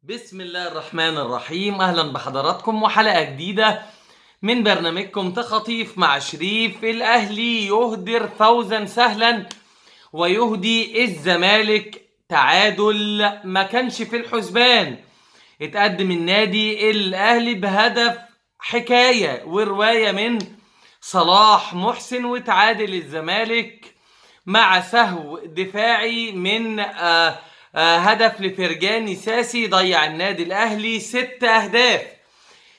بسم الله الرحمن الرحيم. أهلا بحضراتكم وحلقة جديدة من برنامجكم تخطيف مع شريف. الأهلي يهدر فوزا سهلا ويهدي الزمالك تعادل ما كانش في الحسبان. اتقدم النادي الأهلي بهدف حكاية ورواية من صلاح محسن، وتعادل الزمالك مع سهو دفاعي من هدف لفرجاني ساسي. ضيع النادي الاهلي 6 اهداف،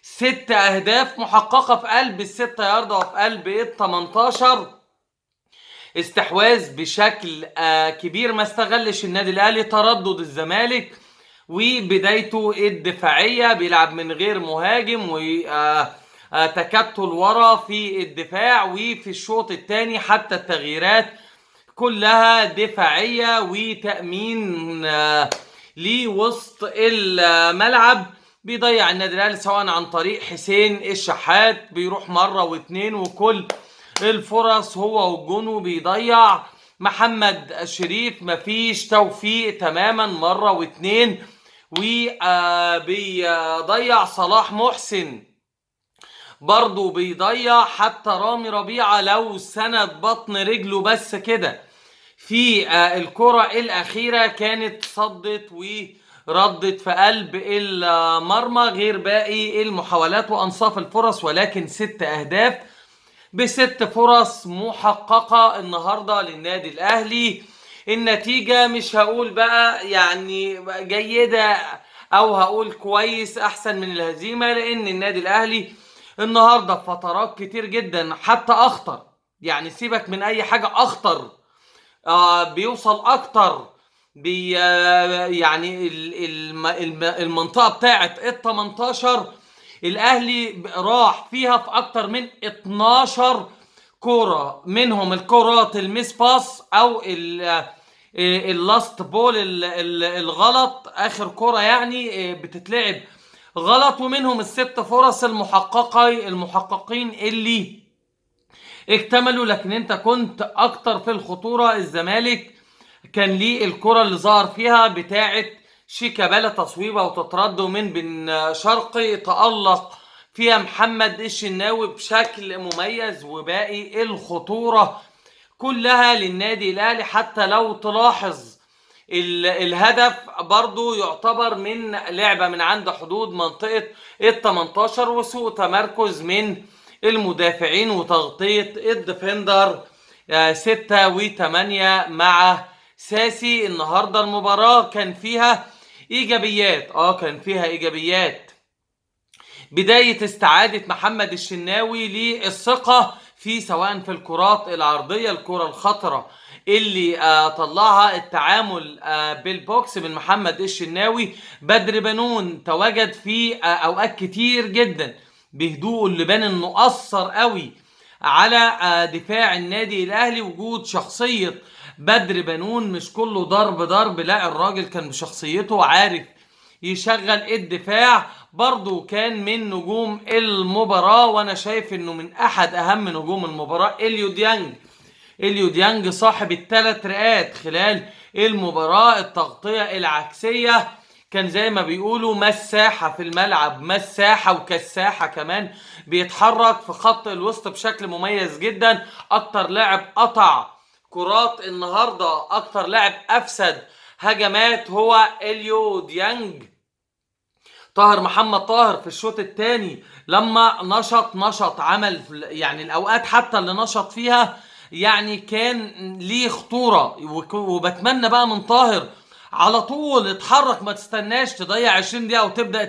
6 اهداف محققه في قلب ال6 ياردة وفي قلب ال18. استحواذ بشكل كبير ما استغلش النادي الاهلي تردد الزمالك وبدايته الدفاعيه، بيلعب من غير مهاجم وتكتل ورا في الدفاع. وفي الشوط الثاني حتى التغييرات كلها دفاعية وتأمين لوسط الملعب. بيضيع النادي الاهلي سواء عن طريق حسين الشحات، بيروح مرة واتنين وكل الفرص هو والجون بيضيع. محمد شريف مفيش توفيق تماما، مرة واتنين وبيضيع. صلاح محسن برضو بيضيع. حتى رامي ربيعة لو سند بطن رجله بس كده في الكرة الأخيرة كانت صدت وردت في قلب المرمى، غير باقي المحاولات وأنصاف الفرص. ولكن 6 أهداف ب6 فرص محققة النهاردة للنادي الأهلي. النتيجة مش هقول بقى يعني جيدة أو هقول كويس أحسن من الهزيمة، لأن النادي الأهلي النهاردة في فترات كتير جدا حتى أخطر، يعني سيبك من أي حاجة أخطر، بيوصل اكتر يعني المنطقه بتاعه ال18 الاهلي راح فيها في اكتر من 12 كوره، منهم الكرات الميس باس او اللاست بول الغلط، اخر كوره يعني بتتلعب غلط، ومنهم ال6 فرص المحققين اللي اكتملوا. لكن انت كنت اكتر في الخطورة. الزمالك كان ليه الكرة اللي ظهر فيها بتاعة شيكابالا تصويبة وتترد من بن شرقي، تألق فيها محمد الشناوي بشكل مميز، وباقي الخطورة كلها للنادي الاهلي. حتى لو تلاحظ الهدف برضو يعتبر من لعبة من عند حدود منطقة ال18 وسوء تمركز من المدافعين وتغطية الديفندر 6 و8 مع ساسي. النهاردة المباراة كان فيها ايجابيات، بداية استعادة محمد الشناوي للثقة في سواء في الكرات العرضية، الكرة الخطرة اللي طلعها، التعامل بالبوكس من محمد الشناوي. بدر بنون تواجد في اوقات كتير جدا بهدوء اللي بان انه اثر قوي على دفاع النادي الاهلي. وجود شخصية بدر بنون مش كله ضرب، لا، الراجل كان بشخصيته عارف يشغل الدفاع. برضو كان من نجوم المباراة، وانا شايف انه من احد اهم نجوم المباراة اليو ديانج صاحب ال3 رئات خلال المباراة. التغطية العكسية كان زي ما بيقولوا مساحة في الملعب، مساحة وكساحة كمان، بيتحرك في خط الوسط بشكل مميز جدا. اكتر لاعب قطع كرات النهاردة، اكتر لاعب افسد هجمات هو اليو ديانج. محمد طاهر في الشوط الثاني لما نشط عمل يعني الاوقات حتى اللي نشط فيها يعني كان ليه خطورة. وبتمنى بقى من طاهر على طول اتحرك، ما تستناش تضيع 20 دقيقة وتبدأ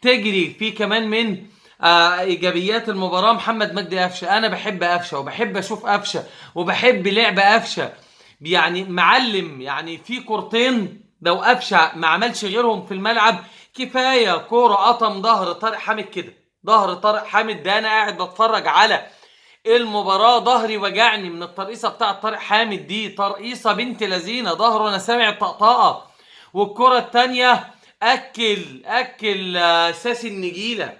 تجري. في كمان من ايجابيات المباراة محمد مجدي قفشة. انا بحب قفشة وبحب اشوف قفشة وبحب لعب قفشة، يعني معلم. يعني في كورتين لو قفشة ما عملش غيرهم في الملعب كفاية. كورة قطم ظهر طارق حامد كده، ظهر طارق حامد ده انا قاعد بتفرج على المباراة ظهري وجعني من الترقيصة بتاعة طارق حامد دي، ترقيصة بنت لذينة ظهره انا سامع الطقطقة. والكرة التانية اكل ساسي النجيلة،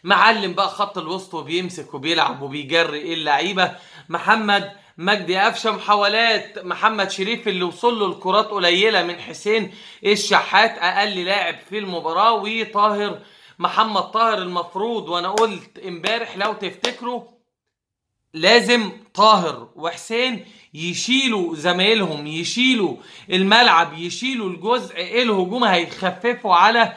معلم بقى خط الوسط وبيمسك وبيلعب وبيجري اللعيبة. محمد مجدي قفشه. محاولات محمد شريف اللي وصل له الكرات قليله من حسين الشحات اقل لاعب في المباراه. وطاهر محمد طاهر المفروض، وانا قلت امبارح لو تفتكروا، لازم طاهر وحسين يشيلوا زمايلهم، يشيلوا الملعب، يشيلوا الجزء الهجومي، هيخففوا على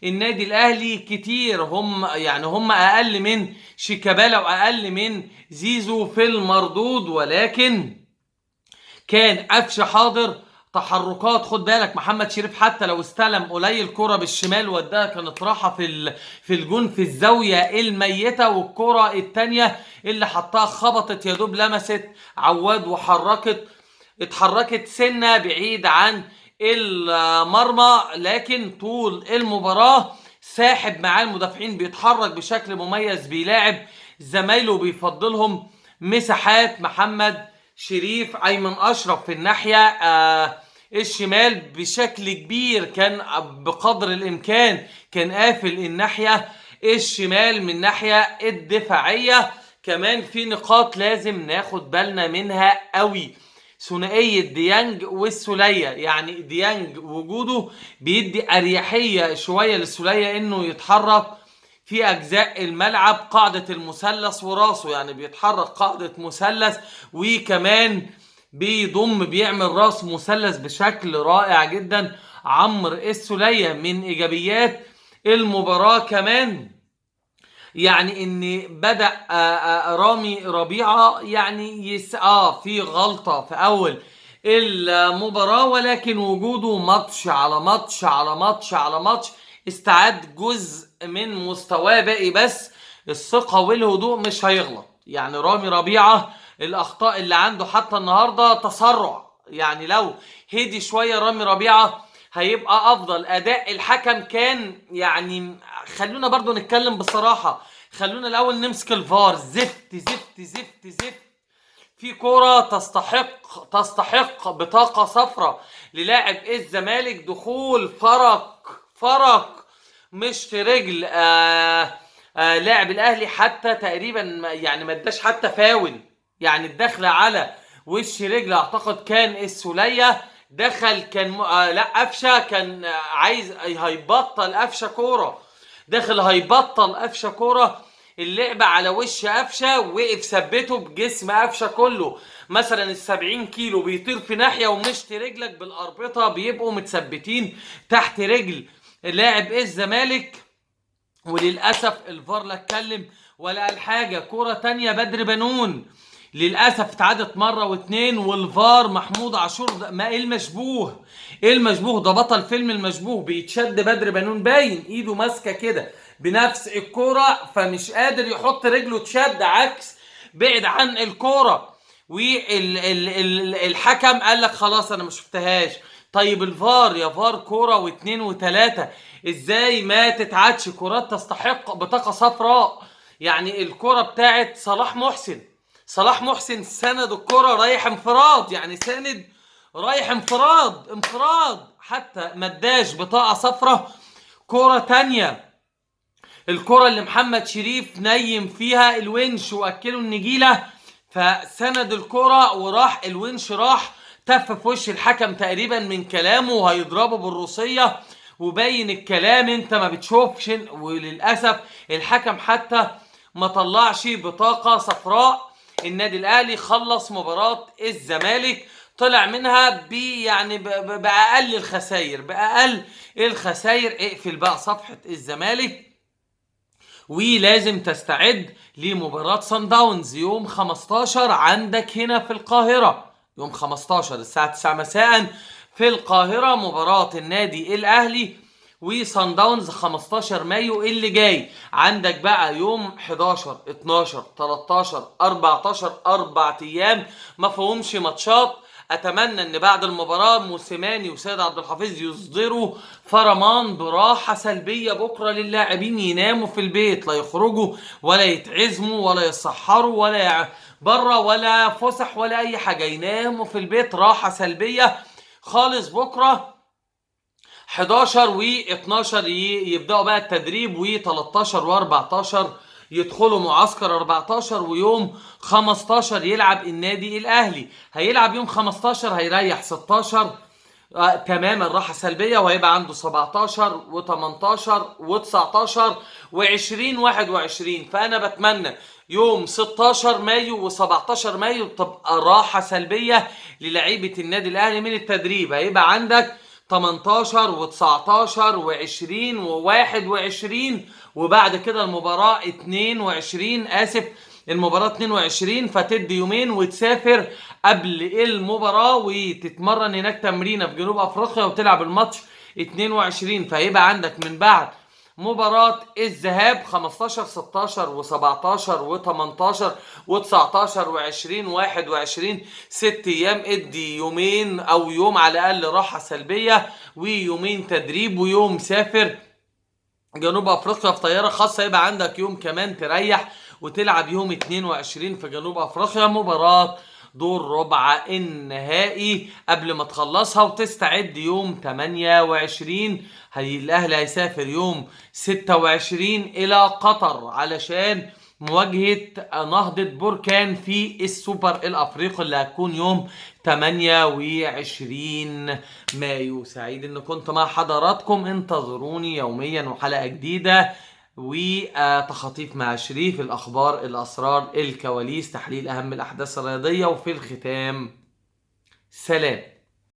النادي الاهلي كتير. هم اقل من شيكابالا واقل من زيزو في المردود، ولكن كان قفشه حاضر. تحركات، خد بالك محمد شريف حتى لو استلم قليل كرة بالشمال وداها كانت راحة في الجون في الزاوية الميتة، والكرة التانية اللي حطها خبطت يا دوب لمست عواد اتحركت سنة بعيد عن المرمى. لكن طول المباراة ساحب معاه المدافعين، بيتحرك بشكل مميز، بيلاعب زمايله، بيفضلهم مساحات. محمد شريف، ايمن اشرف في الناحيه الشمال بشكل كبير، كان بقدر الامكان كان قافل الناحيه الشمال من الناحيه الدفاعيه. كمان في نقاط لازم ناخد بالنا منها قوي، ثنائيه ديانج والسوليه. يعني ديانج وجوده بيدي اريحيه شويه للسوليه انه يتحرك في اجزاء الملعب، قاعدة المثلث وراسه، يعني بيتحرك قاعدة مثلث، وكمان بيعمل راس مثلث بشكل رائع جدا. عمرو السولية من ايجابيات المباراة كمان يعني ان بدأ رامي ربيعة يعني في غلطة في اول المباراة، ولكن وجوده ماتش على ماتش على ماتش على ماتش استعاد جزء من مستواه باقي، بس الثقة والهدوء مش هيغلط. يعني رامي ربيعة الاخطاء اللي عنده حتى النهاردة تسرع، يعني لو هدي شوية رامي ربيعة هيبقى افضل. اداء الحكم كان يعني، خلونا برضو نتكلم بصراحة، خلونا الاول نمسك الفار. زفت زفت زفت زفت. في كرة تستحق بطاقة صفراء للاعب الزمالك، دخول فرق مش في رجل لاعب الاهلي حتى تقريبا، يعني ما اداش حتى فاول، يعني الدخله على وش رجل اعتقد كان السوليه دخل. كان لا قفشه كان عايز هيبطل قفشه كوره، داخل هيبطل قفشه كوره. اللعبة على وش قفشه، وقف ثبته بجسم قفشه كله. مثلا ال70 كيلو بيطير في ناحية، ومشط رجلك بالأربطة بيبقوا متثبتين تحت رجل لاعب الزمالك. وللأسف الفار لا اتكلم ولا قال حاجة. كرة تانية بدر بنون للأسف اتعادت مرة واتنين، والفار محمود عاشور ما المشبوه ده بطل فيلم المشبوه. بيتشد بدر بنون، باين ايده ماسكة كده بنفس الكرة، فمش قادر يحط رجله، تشد عكس بعد عن الكرة. والحكم قال لك خلاص انا ما شفتهاش. طيب الفار يا فار، كرة واثنين وثلاثة، ازاي ما تتعادش؟ كرات تستحق بطاقة صفراء. يعني الكرة بتاعت صلاح محسن سند الكرة رايح انفراد، يعني ساند رايح انفراد حتى ما اداش بطاقة صفراء. كرة تانية، الكرة اللي محمد شريف نيم فيها الونش واكله النجيلة، فسند الكرة وراح الونش، راح تف في وش الحكم تقريبا من كلامه وهيضربه بالروسية، وباين الكلام انت ما بتشوفش. وللأسف الحكم حتى ما طلعش بطاقة صفراء. النادي الاهلي خلص مباراة الزمالك، طلع منها بأقل الخسائر. اقفل بقى صفحة الزمالك، ولازم تستعد لمباراة صن داونز يوم 15 عندك هنا في القاهرة. يوم 15 الساعة 9 مساء في القاهرة مباراة النادي الأهلي وصن داونز. 15 مايو اللي جاي عندك بقى يوم 11 12 13 14، 4 أيام ما فيهمش ماتشات. اتمنى ان بعد المباراه موسيماني وسيد عبد الحفيظ يصدروا فرمان براحه سلبيه بكره للاعبين، يناموا في البيت، لا يخرجوا ولا يتعزموا ولا يسحروا ولا بره ولا فسح ولا اي حاجه، يناموا في البيت راحه سلبيه خالص. بكره 11 و12 يبداوا بقى التدريب، و13 و14 يدخلوا معسكر 14 ويوم 15 يلعب النادي الاهلي. هيلعب يوم 15 هيريح 16 تماما راحة سلبية، وهيبقى عنده 17 و18 و19 و20 21. فأنا بتمنى يوم 16 مايو و17 مايو تبقى راحة سلبية للعيبة النادي الأهلي من التدريب. هيبقى عندك 18 و19 و20 و21، وبعد كده المباراة 22 المباراة 22. فتدي يومين وتسافر قبل المباراة وتتمرن هناك تمرينة في جنوب افريقيا وتلعب الماتش 22. فهيبقى عندك من بعد مباراة الذهاب 15 16 و17 و18 و19 و20 21 6 ايام. ادي يومين او يوم على الاقل راحة سلبية ويومين تدريب ويوم سافر جنوب افريقيا في طياره خاصه. يبقى عندك يوم كمان تريح وتلعب يوم 22 في جنوب افريقيا مباراه دور ربع النهائي قبل ما تخلصها وتستعد يوم 28. الاهلي هيسافر يوم 26 الى قطر علشان مواجهة نهضة بركان في السوبر الافريقي اللي هتكون يوم 28 مايو. سعيد ان كنت مع حضراتكم، انتظروني يوميا وحلقة جديدة وتخاطيف مع شريف، الاخبار، الاسرار، الكواليس، تحليل اهم الاحداث الرياضية، وفي الختام سلام.